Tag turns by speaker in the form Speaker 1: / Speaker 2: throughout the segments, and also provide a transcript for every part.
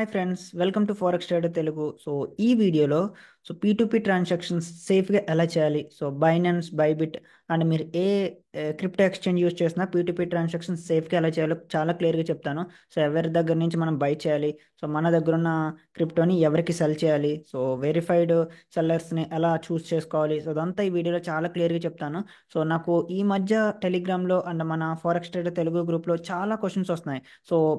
Speaker 1: Hi friends, welcome to forex trader Telugu. ఈ వీడియోలో పీ2పీ transactions సేఫ్గా ఎలా చేయాలి. బైనాన్స్, బైబిట్ అండ్ మీరు ఏ క్రిప్టో ఎక్స్చేంజ్ యూస్ చేసినా పీ2పీ ట్రాన్సాక్షన్స్ సేఫ్గా ఎలా చేయాలో చాలా క్లియర్గా చెప్తాను. ఎవరి దగ్గర నుంచి మనం బై చేయాలి, మన దగ్గర ఉన్న క్రిప్టోని ఎవరికి సెల్ చేయాలి, వెరిఫైడ్ సెల్లర్స్ని ఎలా చూస్ చేసుకోవాలి, అదంతా ఈ వీడియోలో చాలా క్లియర్గా చెప్తాను. నాకు ఈ మధ్య టెలిగ్రామ్లో అండ్ మన ఫారెక్స్ ట్రేడర్ తెలుగు గ్రూప్లో చాలా క్వశ్చన్స్ వస్తున్నాయి.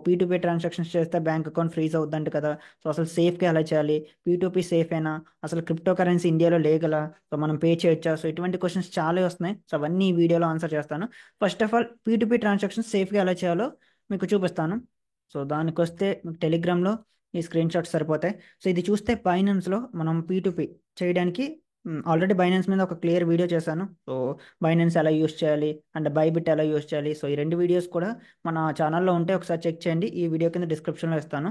Speaker 1: పీ2పీ ట్రాన్సాక్షన్స్ చేస్తే బ్యాంక్ అకౌంట్ ఫ్రీజ్ అవుతుందంట కదా. అసలు సేఫ్గా ఎలా చేయాలి, పీ2పీ సేఫేనా, అసలు క్రిప్టో కరెన్సీ ఇండియాలో లీగలా, మనం పే చేయొచ్చా, ఇటువంటి క్వశ్చన్స్ చాలా వస్తున్నాయి. అవన్నీ ఈ వీడియోలో ఆన్సర్ చేస్తాను. ఫస్ట్ ఆఫ్ ఆల్ పీ2పీ ట్రాన్సాక్షన్స్ సేఫ్గా ఎలా చేయాలో మీకు చూపిస్తాను. దానికి వస్తే మీకు టెలిగ్రామ్లో ఈ స్క్రీన్ షాట్స్ సరిపోతాయి. ఇది చూస్తే బైనాన్స్లో మనం పీ2పీ చేయడానికి ఆల్రెడీ బైనాన్స్ మీద ఒక క్లియర్ వీడియో చేశాను. బైనాన్స్ ఎలా యూస్ చేయాలి అండ్ బైబిట్ ఎలా యూస్ చేయాలి, ఈ రెండు వీడియోస్ కూడా మన ఛానల్లో ఉంటే ఒకసారి చెక్ చేయండి. ఈ వీడియో కింద డిస్క్రిప్షన్లో ఇస్తాను.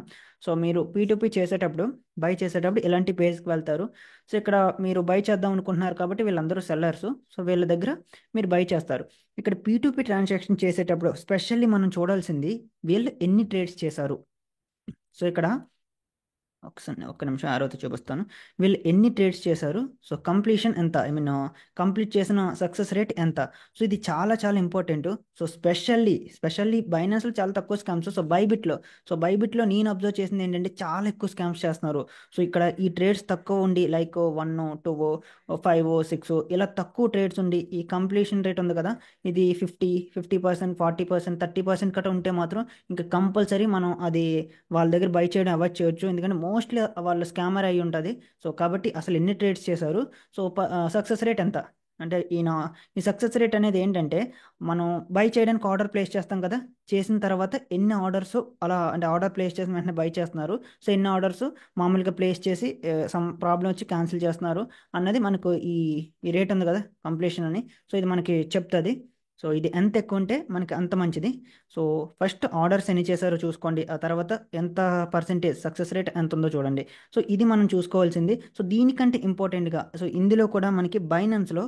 Speaker 1: మీరు పీ2పీ చేసేటప్పుడు, బై చేసేటప్పుడు ఇలాంటి పేజ్కి వెళ్తారు. ఇక్కడ మీరు బై చేద్దాం అనుకుంటున్నారు కాబట్టి వీళ్ళందరూ సెల్లర్స్. వీళ్ళ దగ్గర మీరు బై చేస్తారు. ఇక్కడ పీ2పీ ట్రాన్సాక్షన్ చేసేటప్పుడు స్పెషల్లీ మనం చూడాల్సింది వీళ్ళు ఎన్ని ట్రేడ్స్ చేశారు. ఇక్కడ ఒక్క నిమిషం ఆరోతో చూపిస్తాను. వీళ్ళు ఎన్ని ట్రేడ్స్ చేశారు, కంప్లీషన్ ఎంత, కంప్లీట్ చేసిన సక్సెస్ రేట్ ఎంత. ఇది చాలా చాలా ఇంపార్టెంట్. స్పెషల్లీ బైనాన్స్లో చాలా తక్కువ స్కామ్స్. బైబిట్లో నేను అబ్జర్వ్ చేసింది ఏంటంటే చాలా ఎక్కువ స్కామ్స్ చేస్తున్నారు. ఇక్కడ ఈ ట్రేడ్స్ తక్కువ ఉండి లైక్ 1, 2, 5, 6 ఇలా తక్కువ ట్రేడ్స్ ఉండి ఈ కంప్లీషన్ రేట్ ఉంది కదా, ఇది 50%, 40%, 30% కట్ట ఉంటే మాత్రం ఇంకా కంపల్సరీ మనం అది వాళ్ళ దగ్గర బై చేయడం అవాయిడ్ చేయొచ్చు. ఎందుకంటే మోస్ట్లీ వాళ్ళు స్కామర్ అయి ఉంటుంది. కాబట్టి అసలు ఎన్ని ట్రేడ్స్ చేశారు, సక్సెస్ రేట్ ఎంత అంటే ఈ సక్సెస్ రేట్ అనేది ఏంటంటే మనం బై చేయడానికి ఆర్డర్ ప్లేస్ చేస్తాం కదా, చేసిన తర్వాత ఎన్ని ఆర్డర్స్ అలా అంటే ఆర్డర్ ప్లేస్ చేసిన వెంటనే బై చేస్తున్నారు, ఎన్ని ఆర్డర్స్ మామూలుగా ప్లేస్ చేసి సమ్ ప్రాబ్లం వచ్చి క్యాన్సిల్ చేస్తున్నారు అన్నది మనకు ఈ రేట్ ఉంది కదా కంప్లీషన్ అని. ఇది మనకి చెప్తుంది. ఇది ఎంత ఎక్కువ ఉంటే మనకి అంత మంచిది. ఫస్ట్ ఆర్డర్స్ ఎన్ని చేశారో చూసుకోండి, ఆ తర్వాత ఎంత పర్సెంటేజ్ సక్సెస్ రేట్ ఎంత ఉందో చూడండి. ఇది మనం చూసుకోవాల్సింది. దీనికంటే ఇంపార్టెంట్గా ఇందులో కూడా మనకి బైనాన్స్లో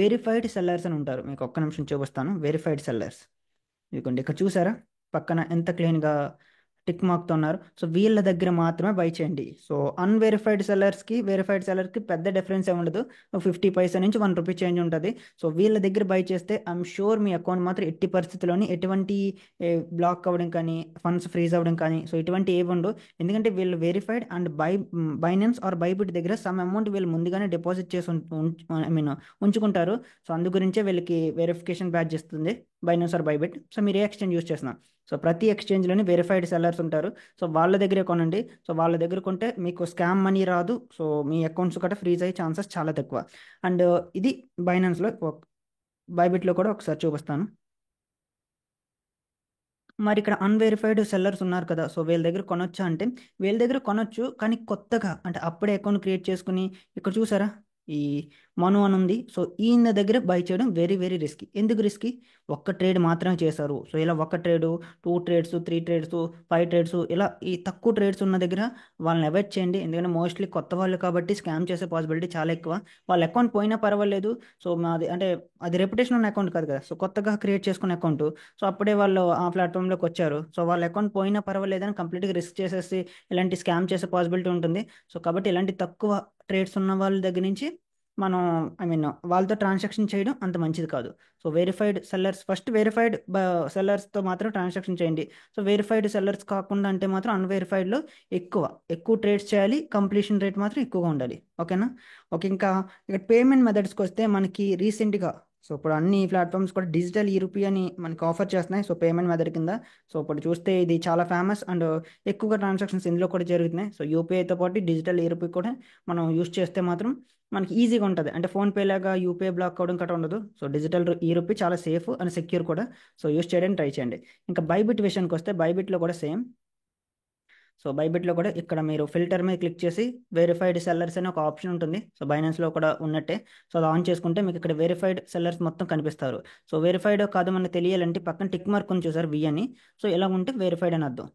Speaker 1: వెరిఫైడ్ సెల్లర్స్ అని ఉంటారు. మీకు ఒక్క నిమిషం చూపిస్తాను. వెరిఫైడ్ సెల్లర్స్ ఇదిగోండి, ఇక్కడ చూసారా పక్కన ఎంత క్లీన్గా టిక్ మార్క్తో ఉన్నారు. వీళ్ళ దగ్గర మాత్రమే బై చేయండి. అన్వెరిఫైడ్ సెల్లర్స్కి వెరిఫైడ్ సెల్లర్కి పెద్ద డిఫరెన్స్ ఏమి ఉండదు. 50 పైసా నుంచి 1 రూపీ చేంజ్ ఉంటుంది. వీళ్ళ దగ్గర బై చేస్తే ఐఎమ్ షూర్ మీ అకౌంట్ మాత్రం ఎట్టి పరిస్థితుల్లోని ఎటువంటి బ్లాక్ అవ్వడం కానీ, ఫండ్స్ ఫ్రీజ్ అవ్వడం కానీ ఇటువంటి ఏవి ఉండవు. ఎందుకంటే వీళ్ళు verified and Binance or Bybit దగ్గర సమ్ అమౌంట్ వీళ్ళు ముందుగానే డిపాజిట్ చేసి ఉంచుకుంటారు. అందు గురించే వీళ్ళకి వెరిఫికేషన్ బ్యాడ్జ్ ఇస్తుంది బైనాన్స్ ఆర్ బైబిట్. మీరు ఏ ఎక్స్చేంజ్ యూస్ చేస్తున్నా, ప్రతి ఎక్స్చేంజ్లోని వెరిఫైడ్ సెల్లర్స్ ఉంటారు. వాళ్ళ దగ్గరే కొనండి. వాళ్ళ దగ్గర కొంటే మీకు స్కామ్ మనీ రాదు. మీ అకౌంట్స్ కూడా ఫ్రీజ్ అయ్యే ఛాన్సెస్ చాలా తక్కువ. అండ్ ఇది బైనాన్స్లో, బైబిట్లో కూడా ఒకసారి చూపిస్తాను. మరి ఇక్కడ అన్వెరిఫైడ్ సెల్లర్స్ ఉన్నారు కదా, వీళ్ళ దగ్గర కొనొచ్చా అంటే వీళ్ళ దగ్గర కొనొచ్చు, కానీ కొత్తగా అంటే అప్పుడే అకౌంట్ క్రియేట్ చేసుకుని ఇక్కడ చూసారా ఈ మను అని ఉంది. ఈయన దగ్గర బై చేయడం వెరీ వెరీ రిస్కీ. ఎందుకు రిస్కీ, ఒక్క ట్రేడ్ మాత్రమే చేశారు. ఇలా ఒక ట్రేడు, 2 ట్రేడ్స్, 3 ట్రేడ్స్, 5 ట్రేడ్స్ ఇలా ఈ తక్కువ ట్రేడ్స్ ఉన్న దగ్గర వాళ్ళని అవాయిడ్ చేయండి. ఎందుకంటే మోస్ట్లీ కొత్త వాళ్ళు కాబట్టి స్కామ్ చేసే పాసిబిలిటీ చాలా ఎక్కువ. వాళ్ళ అకౌంట్ పోయినా పర్వాలేదు. మాది అంటే అది రెప్యుటేషన్ ఉన్న అకౌంట్ కాదు కదా, కొత్తగా క్రియేట్ చేసుకున్న అకౌంట్. అప్పుడే వాళ్ళు ఆ ప్లాట్ఫామ్లోకి వచ్చారు. వాళ్ళ అకౌంట్ పోయినా పర్వాలేదని కంప్లీట్గా రిస్క్ చేసేసి ఇలాంటి స్కామ్ చేసే పాసిబిలిటీ ఉంటుంది. కాబట్టి ఇలాంటి తక్కువ ట్రేడ్స్ ఉన్న వాళ్ళ దగ్గర నుంచి మనం వాళ్ళతో ట్రాన్సాక్షన్ చేయడం అంత మంచిది కాదు. వెరిఫైడ్ సెల్లర్స్, ఫస్ట్ వెరిఫైడ్ సెల్లర్స్తో మాత్రం ట్రాన్సాక్షన్ చేయండి. వెరిఫైడ్ సెల్లర్స్ కాకుండా అంటే మాత్రం అన్వెరిఫైడ్లో ఎక్కువ ట్రేడ్స్ చేయాలి. కంప్లీషన్ రేట్ మాత్రం ఎక్కువగా ఉండాలి. ఓకేనా. ఇంకా ఇక్కడ పేమెంట్ మెథడ్స్కి వస్తే మనకి రీసెంట్గా ఇప్పుడు అన్ని ప్లాట్ఫామ్స్ కూడా డిజిటల్ ఈ రూపీ అని మనకి ఆఫర్ చేస్తున్నాయి. పేమెంట్ మెథడ్ కింద ఇప్పుడు చూస్తే ఇది చాలా ఫేమస్ అండ్ ఎక్కువగా ట్రాన్సాక్షన్స్ ఇందులో కూడా జరుగుతున్నాయి. యూపీఐతో పాటు డిజిటల్ ఈ రూపీ కూడా మనం యూస్ చేస్తే మాత్రం మనకి ఈజీగా ఉంటుంది. అంటే ఫోన్పే లాగా యూపీఐ బ్లాక్ అవ్వడం కట్ట ఉండదు. డిజిటల్ ఈ రూపీ చాలా సేఫ్ అండ్ సెక్యూర్ కూడా. యూస్ చేయడానికి ట్రై చేయండి. ఇంకా బైబిట్ విషయానికి వస్తే బైబిట్లో కూడా సేమ్. బైబిట్లో కూడా ఇక్కడ మీరు ఫిల్టర్ మీద క్లిక్ చేసి వెరిఫైడ్ సెల్లర్స్ అని ఒక ఆప్షన్ ఉంటుంది. బైనాన్స్లో కూడా ఉన్నట్టే. అది ఆన్ చేసుకుంటే మీకు ఇక్కడ వెరిఫైడ్ సెల్లర్స్ మొత్తం కనిపిస్తారు. వెరిఫైడ్ కాదు మనకు తెలియాలంటే పక్కన టిక్ మార్క్ ఉంది చూసారు, వి అని. ఇలా ఉంటే వెరిఫైడ్ అని అర్థం.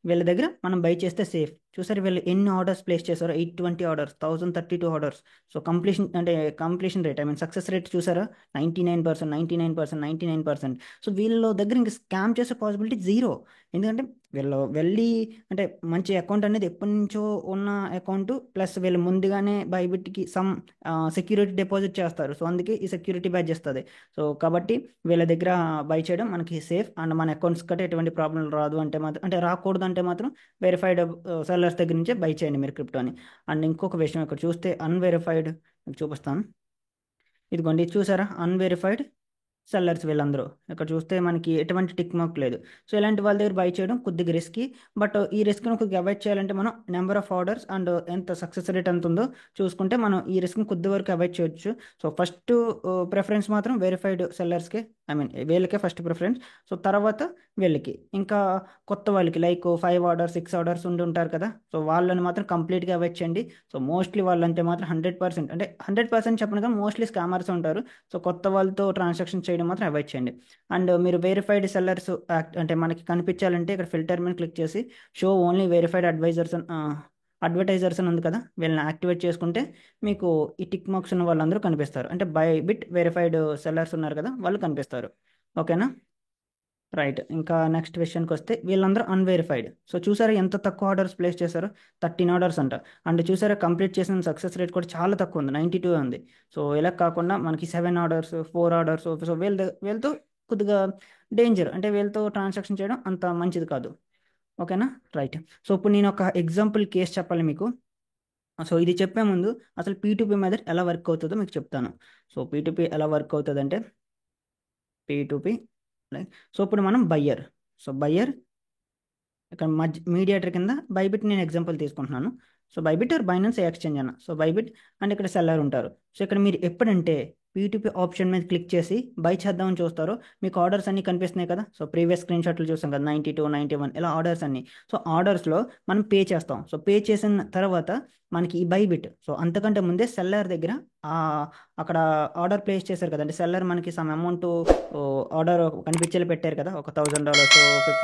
Speaker 1: వీళ్ళ దగ్గర మనం బై చేస్తే సేఫ్. చూసారు వీళ్ళు ఎన్ని ఆర్డర్స్ ప్లేస్ చేశారో, 820 orders, 1032 orders. So completion rate, success rate చూసారా, 99%, 99%, 99%. సో వీళ్ళ దగ్గర ఇంకా స్కామ్ చేసే పాసిబిలిటీ జీరో. ఎందుకంటే వీళ్ళు వెళ్ళి అంటే మంచి అకౌంట్ అనేది ఎప్పటి నుంచో ఉన్న అకౌంట్, ప్లస్ వీళ్ళు ముందుగానే బైబిట్కి సమ్ సెక్యూరిటీ డిపాజిట్ చేస్తారు. సో అందుకే ఈ సెక్యూరిటీ బ్యాచ్ చేస్తుంది. సో కాబట్టి వీళ్ళ దగ్గర బై చేయడం మనకి సేఫ్, అండ్ మన అకౌంట్స్ కట్టే ఎటువంటి ప్రాబ్లం రాదు అంటే మాత్రం, అంటే రాకూడదు అంటే మాత్రం వెరిఫైడ్ సెల్లర్స్ దగ్గర నుంచే బై చేయండి మీరు క్రిప్టోని. అండ్ ఇంకొక విషయం, ఇక్కడ చూస్తే అన్వెరిఫైడ్ చూపిస్తాను. ఇదిగోండి చూసారా, అన్వెరిఫైడ్ సెల్లర్స్ వీళ్ళందరూ. ఇక్కడ చూస్తే మనకి ఎటువంటి టిక్ మార్క్ లేదు. సో ఇలాంటి వాళ్ళ దగ్గర బై చేయడం కొద్దిగా రిస్కీ. బట్ ఈ రిస్క్ను కొద్దిగా అవాయిడ్ చేయాలంటే మనం నెంబర్ ఆఫ్ ఆర్డర్స్ అండ్ ఎంత సక్సెస్ రేట్ ఎంత ఉందో చూసుకుంటే మనం ఈ రిస్క్ని కొద్ది వరకు అవాయిడ్ చేయొచ్చు. సో ఫస్ట్ ప్రిఫరెన్స్ మాత్రం వెరిఫైడ్ సెల్లర్స్కే, వీళ్ళకే ఫస్ట్ ప్రిఫరెన్స్. సో తర్వాత వీళ్ళకి, ఇంకా కొత్త వాళ్ళకి లైక్ 5 ఆర్డర్స్ 6 ఆర్డర్స్ ఉండి ఉంటారు కదా, సో వాళ్ళని మాత్రం కంప్లీట్గా అవాయిడ్ చేయండి. సో మోస్ట్లీ వాళ్ళంటే మాత్రం 100%, అంటే 100% చెప్పను కదా, మోస్ట్లీ స్కామర్స్ ఉంటారు. సో కొత్త వాళ్ళతో ట్రాన్సాక్షన్ చేయడం మాత్రం అవాయిడ్ చేయండి. అండ్ మీరు వెరిఫైడ్ సెల్లర్స్ అంటే మనకి కనిపించాలంటే ఇక్కడ ఫిల్టర్ మీద క్లిక్ చేసి షో ఓన్లీ వెరిఫైడ్ అడ్వర్టైజర్స్ అని ఉంది కదా, వీళ్ళని యాక్టివేట్ చేసుకుంటే మీకు ఈ టిక్ మార్క్స్ ఉన్న వాళ్ళందరూ కనిపిస్తారు. అంటే బై బిట్ వెరిఫైడ్ సెల్లర్స్ ఉన్నారు కదా, వాళ్ళు కనిపిస్తారు. ఓకేనా, రైట్. ఇంకా నెక్స్ట్ విషయానికి వస్తే వీళ్ళందరూ అన్వెరిఫైడ్. సో చూసారా ఎంత తక్కువ ఆర్డర్స్ ప్లేస్ చేశారు, 13 ఆర్డర్స్ అంట. అండ్ చూసారా కంప్లీట్ చేసిన సక్సెస్ రేట్ కూడా చాలా తక్కువ ఉంది, 92 ఉంది. సో ఇలా కాకుండా మనకి 7 ఆర్డర్స్ 4 ఆర్డర్స్, సో వీళ్ళతో కొద్దిగా డేంజర్, అంటే వీళ్ళతో ట్రాన్సాక్షన్ చేయడం అంత మంచిది కాదు. ఓకేనా, రైట్. సో ఇప్పుడు నేను ఒక ఎగ్జాంపుల్ కేస్ చెప్పాలి మీకు. సో ఇది చెప్పే ముందు అసలు పీ2పీ మెథడ్ ఎలా వర్క్ అవుతుందో మీకు చెప్తాను. సో పీ2పీ ఎలా వర్క్ అవుతుందంటే, పీ2పీ లైక్, సో ఇప్పుడు మనం బయ్యర్, సో బయ్యర్ ఇక్కడ మీడియేటర్ కింద బైబిట్ నేను ఎగ్జాంపుల్ తీసుకుంటున్నాను. So Bybit or Binance exchange అన్న, సో బైబిట్ అండ్ ఇక్కడ సెల్లర్ ఉంటారు. సో ఇక్కడ మీరు ఎప్పుడంటే పీ2పీ ఆప్షన్ మీద క్లిక్ చేసి బై చేద్దామని చూస్తారో మీకు ఆర్డర్స్ అన్ని కనిపిస్తున్నాయి కదా. సో ప్రీవియస్ స్క్రీన్ షాట్లు చూస్తాం కదా, 92, 91 ఇలా ఆర్డర్స్ అన్ని. సో ఆర్డర్స్లో మనం పే చేస్తాం. సో పే చేసిన తర్వాత మనకి ఈ బైబిట్, సో అంతకంటే ముందే సెల్లర్ దగ్గర ఆ అక్కడ ఆర్డర్ ప్లేస్ చేశారు కదా, అంటే సెల్లర్ మనకి సమ్ అమౌంట్ ఆర్డర్ కనిపించేలా పెట్టారు కదా, ఒక $1000,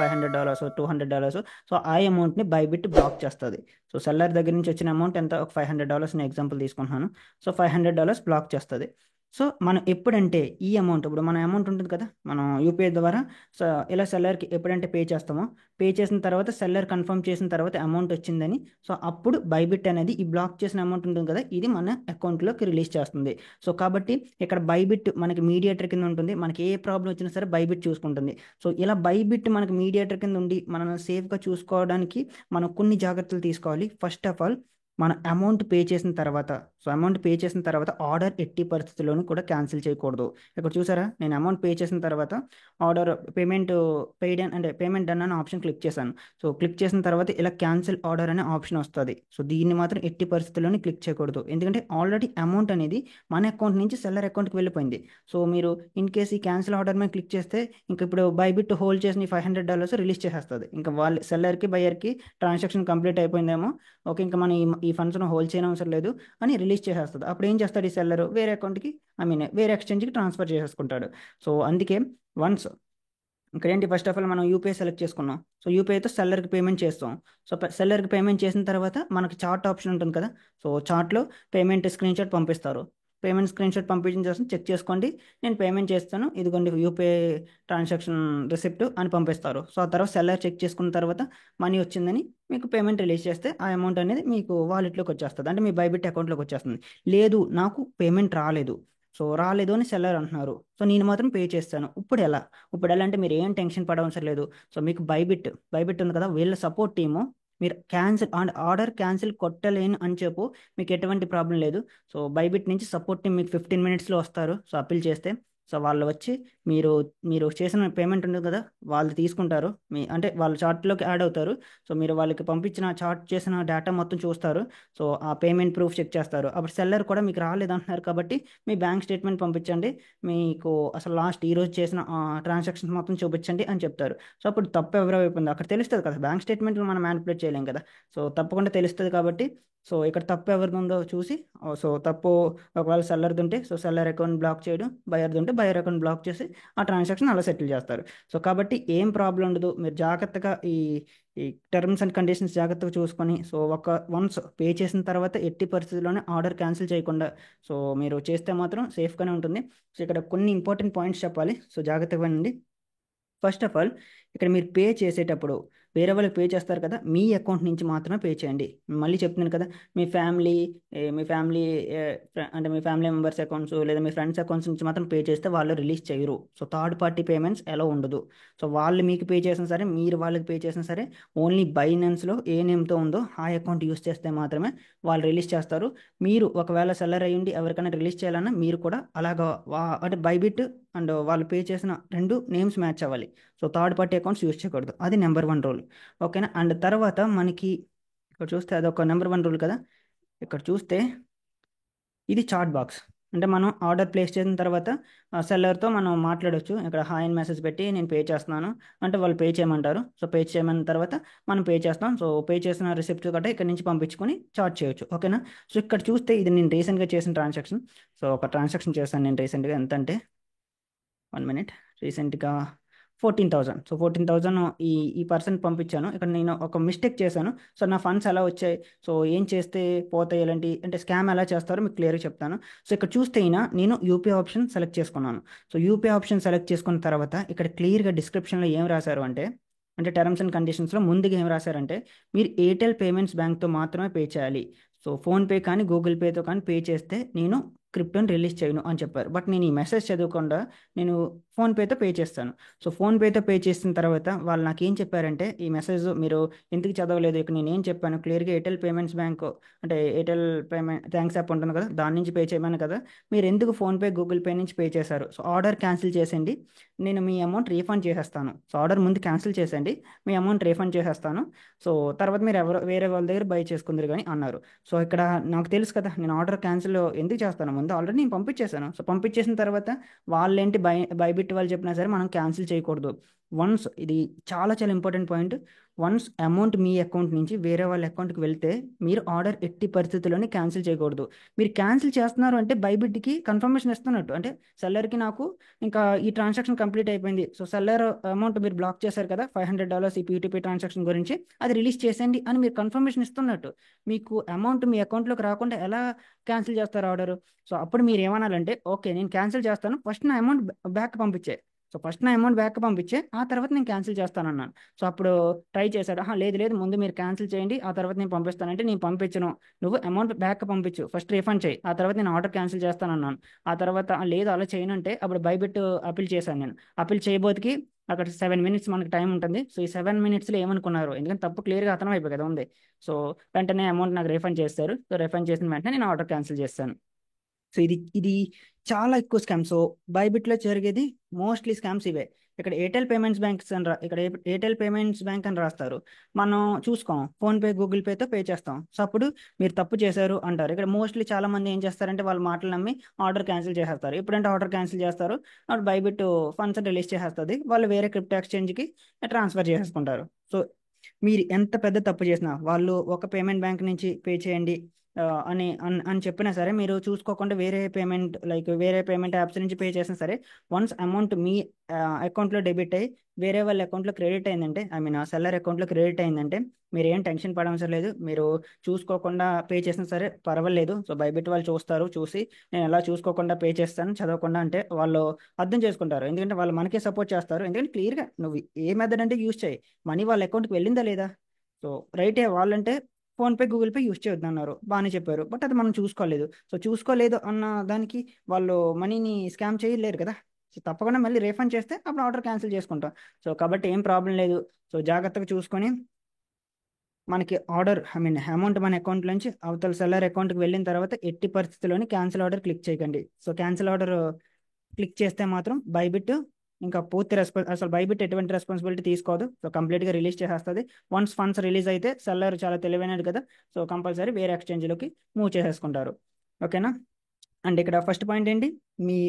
Speaker 1: $500, $200. సో ఆ అమౌంట్ని బైబిట్ బ్లాక్ చేస్తుంది. సో సెల్లర్ దగ్గర నుంచి వచ్చిన అమౌంట్ ఎంత, ఒక $500 నేను ఎగ్జాంపుల్ తీసుకుంటున్నాను. సో $500 బ్లాక్ చేస్తుంది. సో మనం ఎప్పుడంటే ఈ అమౌంట్, ఇప్పుడు మన అమౌంట్ ఉంటుంది కదా, మనం యూపీఐ ద్వారా సో ఇలా సెల్లర్కి ఎప్పుడంటే పే చేస్తామో, పే చేసిన తర్వాత సెల్లర్ కన్ఫర్మ్ చేసిన తర్వాత అమౌంట్ వచ్చిందని, సో అప్పుడు బైబిట్ అనేది ఈ బ్లాక్ చేసిన అమౌంట్ ఉంటుంది కదా, ఇది మన అకౌంట్లోకి రిలీజ్ చేస్తుంది. సో కాబట్టి ఇక్కడ బైబిట్ మనకి మీడియేటర్ కింద ఉంటుంది, మనకి ఏ ప్రాబ్లం వచ్చినా సరే బైబిట్ చూసుకుంటుంది. సో ఇలా బైబిట్ మనకి మీడియేటర్ కింద ఉండి మనల్ని సేఫ్గా చూసుకోవడానికి మనం కొన్ని జాగ్రత్తలు తీసుకోవాలి. ఫస్ట్ ఆఫ్ ఆల్, మన అమౌంట్ పే చేసిన తర్వాత, సో అమౌంట్ పే చేసిన తర్వాత ఆర్డర్ ఎట్టి పరిస్థితుల్లోనూ కూడా క్యాన్సిల్ చేయకూడదు. ఇక్కడ చూసారా, నేను అమౌంట్ పే చేసిన తర్వాత ఆర్డర్ పేమెంట్ పెయిడ్ అంటే పేమెంట్ డన్ అనే ఆప్షన్ క్లిక్ చేశాను. సో క్లిక్ చేసిన తర్వాత ఇలా క్యాన్సిల్ ఆర్డర్ అనే ఆప్షన్ వస్తుంది. సో దీన్ని మాత్రం ఎట్టి పరిస్థితుల్లోనూ క్లిక్ చేయకూడదు, ఎందుకంటే ఆల్రెడీ అమౌంట్ అనేది మన అకౌంట్ నుంచి సెల్లర్ అకౌంట్కి వెళ్ళిపోయింది. సో మీరు ఇన్ కేస్ ఈ క్యాన్సిల్ ఆర్డర్ మీద క్లిక్ చేస్తే ఇంక ఇప్పుడు బైబిట్ హోల్డ్ చేసిన $500 రిలీజ్ చేసేస్తుంది. ఇంకా వాళ్ళ సెల్లర్కి బయ్యర్కి ట్రాన్సాక్షన్ కంప్లీట్ అయిపోయిందేమో, ఓకే ఇంకా మనం ఈ ఫండ్స్ను హోల్డ్ చేయడం అవసరం లేదు అని రిలీజ్ చేసేస్తుంది. అప్పుడు ఏం చేస్తాడు ఈ సెల్లర్, వేరే అకౌంట్కి వేరే ఎక్స్చేంజ్కి ట్రాన్స్ఫర్ చేసేసుకుంటాడు. సో అందుకే వన్స్ ఇక్కడ ఏంటి, ఫస్ట్ ఆఫ్ ఆల్ మనం యూపీఐ సెలెక్ట్ చేసుకున్నాం. సో యూపీఐతో సెల్లర్కి పేమెంట్ చేస్తాం. సో సెల్లర్కి పేమెంట్ చేసిన తర్వాత మనకి చార్ట్ ఆప్షన్ ఉంటుంది కదా, సో చార్ట్లో పేమెంట్ స్క్రీన్ షాట్ పంపిస్తారు. పేమెంట్ స్క్రీన్ షాట్ పంపించిన చేస్తాను, చెక్ చేసుకోండి నేను పేమెంట్ చేస్తాను, ఇదిగోండి యూపీఐ ట్రాన్సాక్షన్ రిసిప్ట్ అని పంపిస్తారు. సో ఆ తర్వాత సెల్లర్ చెక్ చేసుకున్న తర్వాత మనీ వచ్చిందని మీకు పేమెంట్ రిలీజ్ చేస్తే ఆ అమౌంట్ అనేది మీకు వాలెట్లోకి వచ్చేస్తుంది, అంటే మీ బైబిట్ అకౌంట్లోకి వచ్చేస్తుంది. లేదు నాకు పేమెంట్ రాలేదు, సో రాలేదు అని సెల్లర్ అంటున్నారు, సో నేను మాత్రం పే చేస్తాను, ఇప్పుడు ఎలా అంటే మీరు ఏం టెన్షన్ పడవసరం లేదు. సో మీకు బైబిట్ ఉంది కదా, వీళ్ళ సపోర్ట్ టీము మీరు క్యాన్సిల్ అండ్ ఆర్డర్ క్యాన్సిల్ కొట్టలేను అని చెప్పు, మీకు ఎటువంటి ప్రాబ్లం లేదు. సో బైబిట్ నుంచి సపోర్ట్ టీం మీకు 15 మినిట్స్లో వస్తారు. సో అప్పీల్ చేస్తే సో వాళ్ళు వచ్చి మీరు మీరు చేసిన పేమెంట్ ఉంటుంది కదా, వాళ్ళు తీసుకుంటారు, అంటే వాళ్ళ చార్ట్లోకి యాడ్ అవుతారు. సో మీరు వాళ్ళకి పంపించిన చార్ట్ చేసిన డేటా మొత్తం చూస్తారు. సో ఆ పేమెంట్ ప్రూఫ్ చెక్ చేస్తారు. అప్పుడు సెల్లర్ కూడా మీకు రాలేదు అంటున్నారు కాబట్టి మీ బ్యాంక్ స్టేట్మెంట్ పంపించండి, మీకు అసలు లాస్ట్ ఈరోజు చేసిన ట్రాన్సాక్షన్స్ మొత్తం చూపించండి అని చెప్తారు. సో అప్పుడు తప్పు ఎవరో అయిపోయింది అక్కడ తెలుస్తుంది కదా, బ్యాంక్ స్టేట్మెంట్ మనం మ్యానిపులేట్ చేయలేం కదా. సో తప్పకుండా తెలుస్తుంది కాబట్టి సో ఇక్కడ తప్పు ఎవరిది ఉందో చూసి, సో తప్పు ఒకవేళ సెల్లర్ది ఉంటే సో సెల్లర్ అకౌంట్ బ్లాక్ చేయడం, బయర్ది ఉంటే బయర్ అకౌంట్ బ్లాక్ చేసి ఆ ట్రాన్సాక్షన్ అలా సెటిల్ చేస్తారు. సో కాబట్టి ఏం ప్రాబ్లం ఉండదు, మీరు జాగ్రత్తగా ఈ టర్మ్స్ అండ్ కండిషన్స్ జాగ్రత్తగా చూసుకొని సో వన్స్ పే చేసిన తర్వాత ఎట్టి పరిస్థితుల్లోనే ఆర్డర్ క్యాన్సిల్ చేయకుండా సో మీరు చేస్తే మాత్రం సేఫ్గానే ఉంటుంది. సో ఇక్కడ కొన్ని ఇంపార్టెంట్ పాయింట్స్ చెప్పాలి, సో జాగ్రత్తగా వినండి. ఫస్ట్ ఆఫ్ ఆల్ ఇక్కడ మీరు పే చేసేటప్పుడు వేరే వాళ్ళకి పే చేస్తారు కదా, మీ అకౌంట్ నుంచి మాత్రమే పే చేయండి. మళ్ళీ చెప్తున్నాను కదా, మీ ఫ్యామిలీ అంటే మీ ఫ్యామిలీ మెంబర్స్ అకౌంట్స్ లేదా మీ ఫ్రెండ్స్ అకౌంట్స్ నుంచి మాత్రం పే చేస్తే వాళ్ళు రిలీజ్ చేయరు. సో థర్డ్ పార్టీ పేమెంట్స్ ఎలా ఉండదు. సో వాళ్ళు మీకు పే చేసినా సరే మీరు వాళ్ళకి పే చేసినా సరే ఓన్లీ బైనాన్స్లో ఏ నేమ్తో ఉందో ఆ అకౌంట్ యూస్ చేస్తే మాత్రమే వాళ్ళు రిలీజ్ చేస్తారు. మీరు ఒకవేళ సెల్లర్ అయ్యుండి ఎవరికైనా రిలీజ్ చేయాలన్నా మీరు కూడా అలాగా అంటే బైబిట్ అండ్ వాళ్ళు పే చేసిన రెండు నేమ్స్ మ్యాచ్ అవ్వాలి. So third party accounts use చేయకూడదు, అది నెంబర్ 1 రూల్. ఓకేనా. అండ్ తర్వాత మనకి ఇక్కడ చూస్తే అదొక నెంబర్ 1 రూల్ కదా. ఇక్కడ చూస్తే ఇది చాట్ బాక్స్, అంటే మనం ఆర్డర్ ప్లేస్ చేసిన తర్వాత సెల్లర్తో మనం మాట్లాడొచ్చు. ఇక్కడ హాయ్ అని మెసేజ్ పెట్టి నేను పే చేస్తున్నాను అంటే వాళ్ళు పే చేయమంటారు. సో పే చేయమన్న తర్వాత మనం పే చేస్తాం. సో పే చేసిన రిసిప్ట్ గట్రా ఇక్కడ నుంచి పంపించుకొని చార్జ్ చేయొచ్చు. ఓకేనా. సో ఇక్కడ చూస్తే ఇది నేను రీసెంట్గా చేసిన ట్రాన్సాక్షన్. సో ఒక ట్రాన్సాక్షన్ చేశాను నేను రీసెంట్గా, ఎంత అంటే 1 మినిట్, రీసెంట్గా 14,000. సో 14,000 ఈ ఈ పర్సన్ పంపించాను. ఇక్కడ నేను ఒక మిస్టేక్ చేశాను. సో నా ఫండ్స్ ఎలా వచ్చాయి, సో ఏం చేస్తే పోతాయి, ఎలాంటి అంటే స్కామ్ ఎలా చేస్తారో మీకు క్లియర్గా చెప్తాను. సో ఇక్కడ చూస్తే నేను యూపీఐ ఆప్షన్ సెలెక్ట్ చేసుకున్నాను. సో యూపీఐ ఆప్షన్ సెలెక్ట్ చేసుకున్న తర్వాత ఇక్కడ క్లియర్గా డిస్క్రిప్షన్లో ఏం రాశారు అంటే టర్మ్స్ అండ్ కండిషన్స్లో ముందుగా ఏం రాశారంటే మీరు ఎయిర్టెల్ పేమెంట్స్ బ్యాంక్తో మాత్రమే పే చేయాలి. సో ఫోన్పే కానీ గూగుల్ పేతో కానీ పే చేస్తే నేను క్రిప్టోని రిలీజ్ చేయను అని చెప్పారు. బట్ నేను ఈ మెసేజ్ చదవకుండా నేను ఫోన్పేతో పే చేస్తాను. సో ఫోన్పేతో పే చేసిన తర్వాత వాళ్ళు నాకు ఏం చెప్పారంటే ఈ మెసేజ్ మీరు ఎందుకు చదవలేదు, ఇక్కడ నేను ఏం చెప్పాను క్లియర్గా ఎయిర్టెల్ పేమెంట్స్ బ్యాంక్ అంటే ఎయిర్టెల్ పేమెంట్ థ్యాంక్స్ యాప్ ఉంటుంది కదా దాని నుంచి పే చేయమని కదా, మీరు ఎందుకు ఫోన్పే గూగుల్ పే నుంచి పే చేశారు. సో ఆర్డర్ క్యాన్సిల్ చేసేయండి, నేను మీ అమౌంట్ రీఫండ్ చేసేస్తాను. సో ఆర్డర్ ముందు క్యాన్సిల్ చేసేయండి, మీ అమౌంట్ రీఫండ్ చేసేస్తాను. సో తర్వాత మీరు వేరే వాళ్ళ దగ్గర బై చేసుకుందరు కానీ అన్నారు. సో ఇక్కడ నాకు తెలుసు కదా నేను ఆర్డర్ క్యాన్సిల్ ఎందుకు చేస్తాను, ముందు ఆల్రెడీ నేను పంపించేశాను. సో పంపించేసిన తర్వాత వాళ్ళేంటి బైబిట్ వాళ్ళు చెప్పినా సరే మనం క్యాన్సిల్ చేయకూడదు. వన్స్ ఇది చాలా చాలా ఇంపార్టెంట్ పాయింట్, వన్స్ అమౌంట్ మీ అకౌంట్ నుంచి వేరే వాళ్ళ అకౌంట్కి వెళ్తే మీరు ఆర్డర్ ఎట్టి పరిస్థితుల్లోనే క్యాన్సిల్ చేయకూడదు. మీరు క్యాన్సిల్ చేస్తున్నారు అంటే బైబిట్కి కన్ఫర్మేషన్ ఇస్తున్నట్టు, అంటే సెల్లర్కి నాకు ఇంకా ఈ ట్రాన్సాక్షన్ కంప్లీట్ అయిపోయింది. సో సెల్లర్ అమౌంట్ మీరు బ్లాక్ చేశారు కదా $500 ఈ పీటీపీ ట్రాన్సాక్షన్ గురించి, అది రిలీజ్ చేసేయండి అని మీరు కన్ఫర్మేషన్ ఇస్తున్నట్టు. మీకు అమౌంట్ మీ అకౌంట్లోకి రాకుండా ఎలా క్యాన్సిల్ చేస్తారు ఆర్డర్. సో అప్పుడు మీరు ఏమనాలంటే ఓకే నేను క్యాన్సిల్ చేస్తాను, ఫస్ట్ నా అమౌంట్ బ్యాక్ పంపించే. సో ఫస్ట్ నా అమౌంట్ బ్యాక్ పంపించే ఆ తర్వాత నేను క్యాన్సిల్ చేస్తాను అన్నాను. సో అప్పుడు ట్రై చేశాడు, లేదు లేదు ముందు మీరు క్యాన్సిల్ చేయండి ఆ తర్వాత నేను పంపిస్తానంటే నేను పంపించను, నువ్వు అమౌంట్ బ్యాక్ పంపించు, ఫస్ట్ రీఫండ్ చేయి ఆ తర్వాత నేను ఆర్డర్ క్యాన్సిల్ చేస్తాను అన్నాను. ఆ తర్వాత లేదు అలా చేయనంటే అప్పుడు బైబిట్ అప్పీల్ చేశాను. నేను అప్పీల్ చేయబోతుకి అక్కడ 7 మినిట్స్ మనకి టైం ఉంటుంది. సో ఈ 7 మినిట్స్లో ఏమనుకున్నారు, ఎందుకంటే తప్పు క్లియర్గా అర్థం అయిపోయి కదా ఉంది. సో వెంటనే అమౌంట్ నాకు రీఫండ్ చేస్తారు. సో రీఫండ్ చేసిన వెంటనే నేను ఆర్డర్ క్యాన్సిల్ చేస్తాను. సో ఇది చాలా ఎక్కువ స్కామ్. సో బైబిట్లో జరిగేది మోస్ట్లీ స్కామ్స్ ఇవే. ఇక్కడ ఎయిర్టెల్ పేమెంట్స్ బ్యాంక్స్ అని ఇక్కడ ఎయిర్టెల్ పేమెంట్స్ బ్యాంక్ అని రాస్తారు, మనం చూసుకోం ఫోన్పే గూగుల్ పేతో పే చేస్తాం. సో అప్పుడు మీరు తప్పు చేశారు అంటారు. ఇక్కడ మోస్ట్లీ చాలా మంది ఏం చేస్తారంటే వాళ్ళ మాటలు నమ్మి ఆర్డర్ క్యాన్సిల్ చేసేస్తారు. ఎప్పుడంటే ఆర్డర్ క్యాన్సిల్ చేస్తారు అప్పుడు బైబిట్ ఫండ్స్ రిలీజ్ చేసేస్తుంది, వాళ్ళు వేరే క్రిప్టో ఎక్స్చేంజ్కి ట్రాన్స్ఫర్ చేసేసుకుంటారు. సో మీరు ఎంత పెద్ద తప్పు చేసినా వాళ్ళు ఒక పేమెంట్ బ్యాంక్ నుంచి పే చేయండి అని చెప్పినా సరే మీరు చూసుకోకుండా వేరే పేమెంట్ యాప్స్ నుంచి పే చేసినా సరే వన్స్ అమౌంట్ మీ అకౌంట్లో డెబిట్ అయ్యి వేరే వాళ్ళ అకౌంట్లో క్రెడిట్ అయిందంటే ఆ సెల్లర్ అకౌంట్లో క్రెడిట్ అయిందంటే మీరు ఏం టెన్షన్ పడవసరం లేదు. మీరు చూసుకోకుండా పే చేసినా సరే పర్వాలేదు. సో బైబిట్ వాళ్ళు చూసి నేను ఎలా చూసుకోకుండా పే చేస్తాను చదవకుండా అంటే వాళ్ళు అర్థం చేసుకుంటారు, ఎందుకంటే వాళ్ళు మనకే సపోర్ట్ చేస్తారు. ఎందుకంటే క్లియర్గా నువ్వు ఏ మెథడ్ అంటే యూజ్ చేయి, మనీ వాళ్ళ అకౌంట్కి వెళ్ళిందా లేదా. సో రైటే వాళ్ళంటే ఫోన్పే గూగుల్ పే యూజ్ చేయొద్దు అన్నారు, బాగానే చెప్పారు. బట్ అది మనం చూసుకోలేదు. సో చూసుకోలేదు అన్న దానికి వాళ్ళు మనీని స్కామ్ చేయలేరు కదా. సో తప్పకుండా మళ్ళీ రీఫండ్ చేస్తే అప్పుడు ఆర్డర్ క్యాన్సిల్ చేసుకుంటాం. సో కాబట్టి ఏం ప్రాబ్లం లేదు. సో జాగ్రత్తగా చూసుకొని మనకి అమౌంట్ మన అకౌంట్ నుంచి అవతల సెల్లర్ అకౌంట్కి వెళ్ళిన తర్వాత ఎట్టి పరిస్థితుల్లోని క్యాన్సిల్ ఆర్డర్ క్లిక్ చేయకండి. సో క్యాన్సిల్ ఆర్డర్ క్లిక్ చేస్తే మాత్రం బైబిట్ ఇంకా పూర్తి అసలు బైబిట్ ఎటువంటి రెస్పాన్సిబిలిటీ తీసుకోదు. సో కంప్లీట్గా రిలీజ్ చేసేస్తుంది. వన్స్ ఫండ్స్ రిలీజ్ అయితే సెల్లర్ చాలా తెలివైనది కదా, సో కంపల్సరీ వేరే ఎక్స్చేంజ్లోకి మూవ్ చేసేసుకుంటారు. ఓకేనా. అండ్ ఇక్కడ ఫస్ట్ పాయింట్ ఏంటి, మీ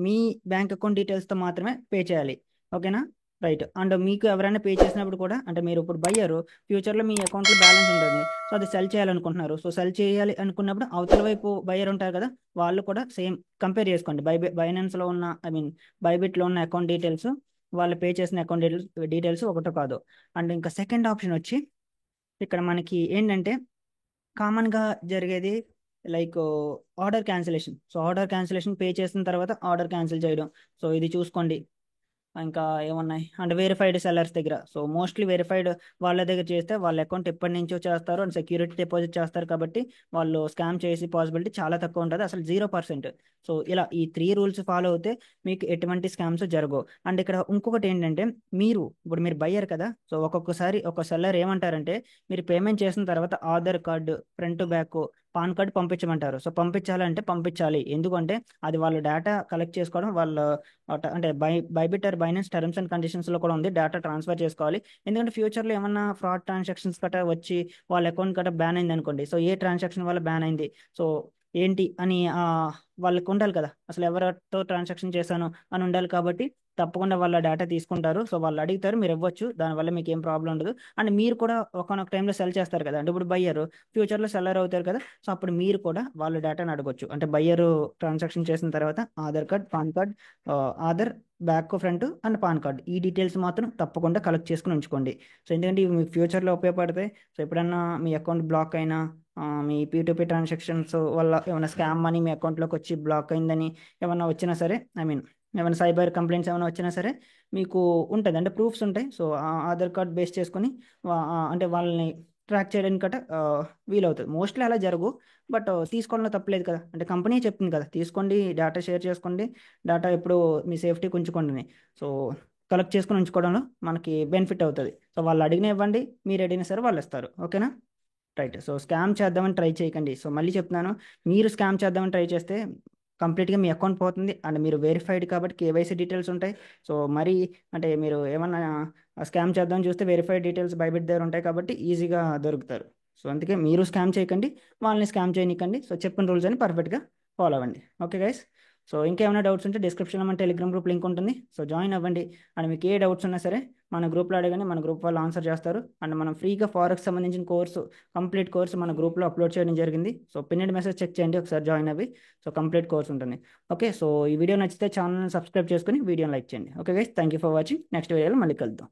Speaker 1: మీ బ్యాంక్ అకౌంట్ డీటెయిల్స్తో మాత్రమే పే చేయాలి. ఓకేనా. రైట్. అండ్ మీకు ఎవరైనా పే చేసినప్పుడు కూడా అంటే మీరు ఇప్పుడు బయ్యరు, ఫ్యూచర్లో మీ అకౌంట్లో బ్యాలెన్స్ ఉంటుంది. సో అది సెల్ చేయాలనుకుంటున్నారు. సో సెల్ చేయాలి అనుకున్నప్పుడు అవతల వైపు బయ్యర్ ఉంటారు కదా, వాళ్ళు కూడా సేమ్ కంపేర్ చేసుకోండి. బైనాన్స్లో ఉన్న బైబిట్లో ఉన్న అకౌంట్ డీటెయిల్స్ వాళ్ళు పే చేసిన అకౌంట్ డీటెయిల్స్ ఒకటో కాదు. అండ్ ఇంకా సెకండ్ ఆప్షన్ వచ్చి ఇక్కడ మనకి ఏంటంటే కామన్గా జరిగేది like order cancellation. So order cancellation pay చేసిన తర్వాత ఆర్డర్ క్యాన్సిల్ చేయడం. సో ఇది చూసుకోండి. ఇంకా ఏమున్నాయి అంటే వెరిఫైడ్ సెల్లర్స్ దగ్గర. సో మోస్ట్లీ వెరిఫైడ్ వాళ్ళ దగ్గర చేస్తే వాళ్ళ అకౌంట్ ఎప్పటి నుంచో చేస్తారు అండ్ సెక్యూరిటీ డిపాజిట్ చేస్తారు కాబట్టి వాళ్ళు స్కామ్ చేసే పాసిబిలిటీ చాలా తక్కువ ఉంటుంది, అసలు 0%. సో ఇలా ఈ 3 రూల్స్ ఫాలో అవుతే మీకు ఎటువంటి స్కామ్స్ జరగవు. అండ్ ఇక్కడ ఇంకొకటి ఏంటంటే ఇప్పుడు మీరు బయ్యర్ కదా, సో ఒక్కొక్కసారి ఒక సెల్లర్ ఏమంటారంటే మీరు పేమెంట్ చేసిన తర్వాత Aadhaar card front to back PAN card పంపించమంటారు. సో పంపించాలంటే పంపించాలి, ఎందుకంటే అది వాళ్ళ డేటా కలెక్ట్ చేసుకోవడం వాళ్ళ అంటే Bybit or Binance terms and conditions లో కూడా ఉంది, డేటా ట్రాన్స్ఫర్ చేసుకోవాలి. ఎందుకంటే ఫ్యూచర్ లో ఏమన్నా ఫ్రాడ్ ట్రాన్సాక్షన్స్ గట్రా వచ్చి వాళ్ళ అకౌంట్ గట్రా బ్యాన్ అయింది అనుకోండి, సో ఏ ట్రాన్సాక్షన్ వల్ల బ్యాన్ అయింది, సో ఏంటి అని వాళ్ళకి ఉండాలి కదా, అసలు ఎవరితో ట్రాన్సాక్షన్ చేశాను అని ఉండాలి. కాబట్టి తప్పకుండా వాళ్ళ డేటా తీసుకుంటారు. సో వాళ్ళు అడుగుతారు, మీరు ఇవ్వచ్చు, దానివల్ల మీకు ఏం ప్రాబ్లం ఉండదు. అండ్ మీరు కూడా ఒకనొక టైంలో సెల్ చేస్తారు కదా, అంటే ఇప్పుడు బయ్యర్ ఫ్యూచర్లో సెల్లర్ అవుతారు కదా, సో అప్పుడు మీరు కూడా వాళ్ళ డేటాను అడగొచ్చు. అంటే బయ్యర్ ట్రాన్సాక్షన్ చేసిన తర్వాత Aadhaar card, pan card, Aadhaar back front and pan card ఈ డీటెయిల్స్ మాత్రం తప్పకుండా కలెక్ట్ చేసుకుని ఉంచుకోండి. సో ఎందుకంటే ఇవి మీకు ఫ్యూచర్లో ఉపయోగపడతాయి. సో ఎప్పుడన్నా మీ అకౌంట్ బ్లాక్ అయినా మీ పీ2పీ ట్రాన్సాక్షన్స్ వల్ల ఏమైనా స్కామ్ మనీ మీ అకౌంట్లోకి వచ్చి బ్లాక్ అయిందని ఏమన్నా వచ్చినా సరే, ఐ మీన్ ఏమైనా సైబర్ కంప్లైంట్స్ ఏమైనా వచ్చినా సరే మీకు ఉంటుంది, అంటే ప్రూఫ్స్ ఉంటాయి. సో ఆ ఆధార్ కార్డ్ బేస్ చేసుకొని అంటే వాళ్ళని ట్రాక్ చేయడానికి గట్రా వీలవుతుంది. మోస్ట్లీ అలా జరగు, బట్ తీసుకోవడంలో తప్పలేదు కదా, అంటే కంపెనీ చెప్తుంది కదా తీసుకోండి, డేటా షేర్ చేసుకోండి, డేటా ఎప్పుడు మీ సేఫ్టీకి ఉంచుకోండి. సో కలెక్ట్ చేసుకొని ఉంచుకోవడంలో మనకి బెనిఫిట్ అవుతుంది. సో వాళ్ళు అడిగిన ఇవ్వండి, మీరు అడిగినా సరే వాళ్ళు ఇస్తారు. ఓకేనా? రైట్. సో స్కామ్ చేద్దామని ట్రై చేయకండి. సో మళ్ళీ చెప్తున్నాను, మీరు స్కామ్ చేద్దామని ట్రై చేస్తే కంప్లీట్గా మీ అకౌంట్ పోతుంది. అండ్ మీరు వెరిఫైడ్ కాబట్టి కేవైసీ డీటెయిల్స్ ఉంటాయి. సో మరి అంటే మీరు ఏమన్నా స్కామ్ చేద్దామని చూస్తే వెరిఫైడ్ డీటెయిల్స్ బైబిట్ దగ్గర ఉంటాయి కాబట్టి ఈజీగా దొరుకుతారు. సో అందుకే మీరు స్కామ్ చేయకండి, వాళ్ళని స్కామ్ చేయనికండి. సో చెప్పిన రూల్స్ అని పర్ఫెక్ట్గా ఫాలో అవ్వండి. Okay guys. సో ఇంకేమైనా డౌట్స్ ఉంటే డిస్క్రిప్షన్లో మన టెలిగ్రామ్ గ్రూప్ లింక్ ఉంటుంది, సో జాయిన్ అవ్వండి. అండ్ మీకు ఏ డౌట్స్ ఉన్నా సరే మన గ్రూప్లో అడగండి, మన గ్రూప్ వాళ్ళు ఆన్సర్ చేస్తారు. అండ్ మనం ఫ్రీగా ఫారెక్స్ సంబంధించిన కంప్లీట్ కోర్సు మన గ్రూప్లో అప్లోడ్ చేయడం జరిగింది. సో పిన్నెడ్ మెసేజ్ చెక్ చేయండి, ఒకసారి జాయిన్ అవ్వి. సో కంప్లీట్ కోర్స్ ఉంటుంది. ఓకే. సో ఈ వీడియో నచ్చితే ఛానల్ని సబ్స్క్రైబ్ చేసుకుని వీడియోని లైక్ చేయండి. Okay guys, thank you for watching. Next వీడియోలో మళ్ళీ కలుద్దాం.